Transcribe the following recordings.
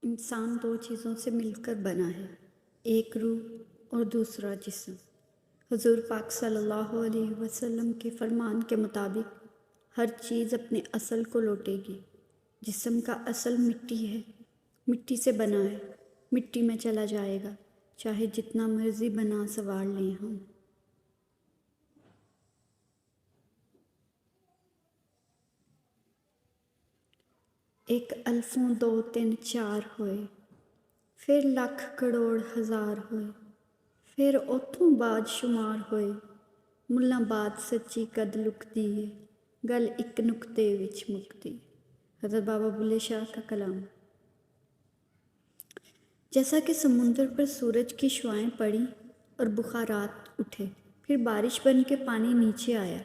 انسان دو چیزوں سے مل کر بنا ہے، ایک روح اور دوسرا جسم۔ حضور پاک صلی اللہ علیہ وسلم کے فرمان کے مطابق ہر چیز اپنے اصل کو لوٹے گی۔ جسم کا اصل مٹی ہے، مٹی سے بنا ہے، مٹی میں چلا جائے گا، چاہے جتنا مرضی بنا سنوار لیں ہم۔ ایک الفوں دو تین چار ہوئے، پھر لکھ کروڑ ہزار ہوئے، پھر اوتھوں بعد شمار ہوئے، ملّاں بعد سچی قد لکدی ہے، گل ایک نقطے وچ مکدی۔ حضرت بابا بلے شاہ کا کلام۔ جیسا کہ سمندر پر سورج کی شعاعیں پڑیں اور بخارات اٹھے، پھر بارش بن کے پانی نیچے آیا،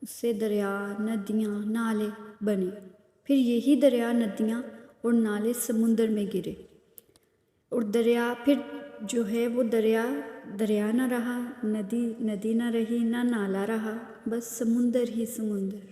اس سے دریا، ندیاں، نالے بنے، پھر یہی دریا، ندیاں اور نالے سمندر میں گرے، اور دریا پھر جو ہے وہ دریا دریا نہ رہا، ندی ندی نہ رہی، نہ نالا رہا، بس سمندر ہی سمندر۔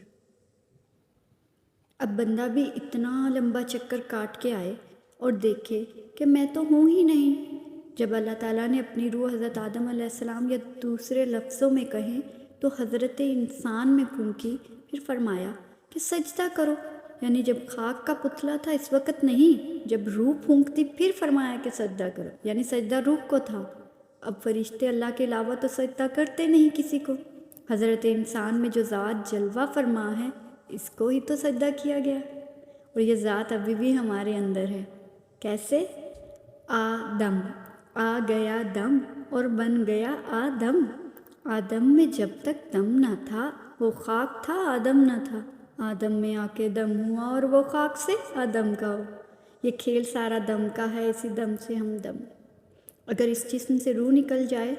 اب بندہ بھی اتنا لمبا چکر کاٹ کے آئے اور دیکھے کہ میں تو ہوں ہی نہیں۔ جب اللہ تعالیٰ نے اپنی روح حضرت آدم علیہ السلام یا دوسرے لفظوں میں کہیں تو حضرت انسان میں پھونکی، پھر فرمایا کہ سجدہ کرو، یعنی جب خاک کا پتلا تھا اس وقت نہیں، جب روح پھونکتی پھر فرمایا کہ سجدہ کرو، یعنی سجدہ روح کو تھا۔ اب فرشتے اللہ کے علاوہ تو سجدہ کرتے نہیں کسی کو، حضرت انسان میں جو ذات جلوہ فرما ہے اس کو ہی تو سجدہ کیا گیا، اور یہ ذات ابھی بھی ہمارے اندر ہے۔ کیسے؟ آدم، آ گیا دم اور بن گیا آدم۔ آدم میں جب تک دم نہ تھا وہ خاک تھا، آدم نہ تھا۔ آدم میں آ کے دم ہوا اور وہ خاک سے آدم کا ہو۔ یہ کھیل سارا دم کا ہے، اسی دم سے ہم دم۔ اگر اس جسم سے روح نکل جائے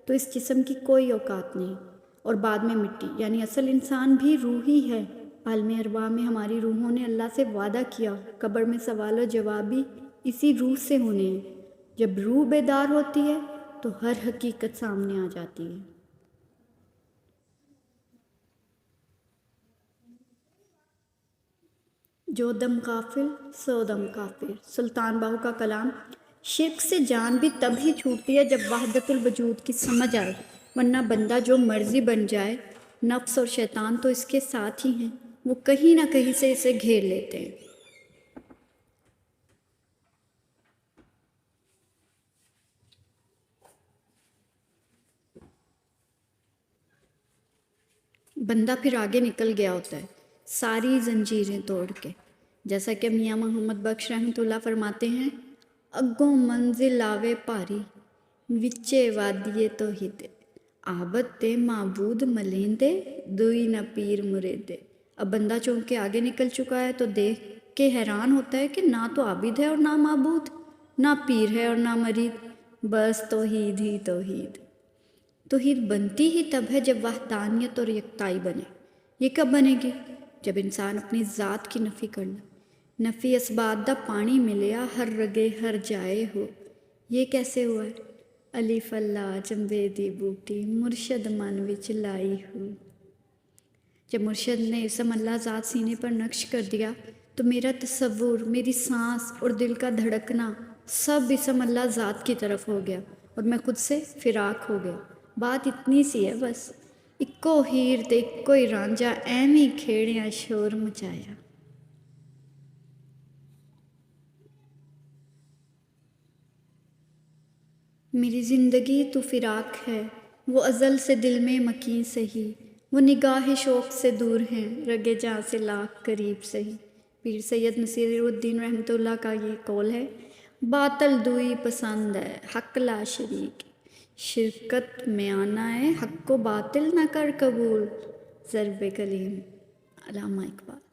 تو اس جسم کی کوئی اوقات نہیں، اور بعد میں مٹی، یعنی اصل انسان بھی روح ہی ہے۔ عالم ارواح میں ہماری روحوں نے اللہ سے وعدہ کیا، قبر میں سوال و جواب بھی اسی روح سے ہونے ہیں۔ جب روح بیدار ہوتی ہے تو ہر حقیقت سامنے آ جاتی ہے۔ جو دم غافل سو دم کافر۔ سلطان باہو کا کلام۔ شرک سے جان بھی تب ہی چھوٹتی ہے جب وحدت الوجود کی سمجھ آئے، ورنہ بندہ جو مرضی بن جائے، نفس اور شیطان تو اس کے ساتھ ہی ہیں، وہ کہیں نہ کہیں سے اسے گھیر لیتے ہیں۔ بندہ پھر آگے نکل گیا ہوتا ہے ساری زنجیریں توڑ کے، جیسا کہ میاں محمد بخش رحمۃ اللہ فرماتے ہیں، اگوں منزل آوے پاری، وچے وادیے توحید، عابد تے معبود ملیندے، دوئی نہ پیر مریدے۔ اب بندہ چونکہ آگے نکل چکا ہے تو دیکھ کے حیران ہوتا ہے کہ نہ تو عابد ہے اور نہ معبود، نہ پیر ہے اور نہ مرید، بس توحید ہی توحید۔ توحید بنتی ہی تب ہے جب وحدانیت اور یکتائی بنے۔ یہ کب بنے گی؟ جب انسان اپنی ذات کی نفی کر لے۔ نفی اسباد دا پانی ملیا ہر رگے ہر جائے ہو۔ یہ کیسے ہوا ہے؟ الف اللہ چنبے دی بوٹی مرشد من وچ لائی ہو۔ جب مرشد نے اسم اللہ ذات سینے پر نقش کر دیا تو میرا تصور، میری سانس اور دل کا دھڑکنا سب اسم اللہ ذات کی طرف ہو گیا، اور میں خود سے فراق ہو گیا۔ بات اتنی سی ہے بس، اکو ہیر تے اکو ہی رانجھا ایویں کھیڑیاں شور مچایا۔ میری زندگی تو فراق ہے، وہ ازل سے دل میں مکیں سہی، وہ نگاہ شوق سے دور ہیں، رگے جاں سے لاکھ قریب سہی۔ پیر سید نصیر الدین رحمۃ اللہ کا یہ قول ہے، باطل دوئی پسند ہے، حق لا شریک، شرکت میں آنا ہے، حق کو باطل نہ کر قبول، ضرب کلیم۔ علامہ اقبال۔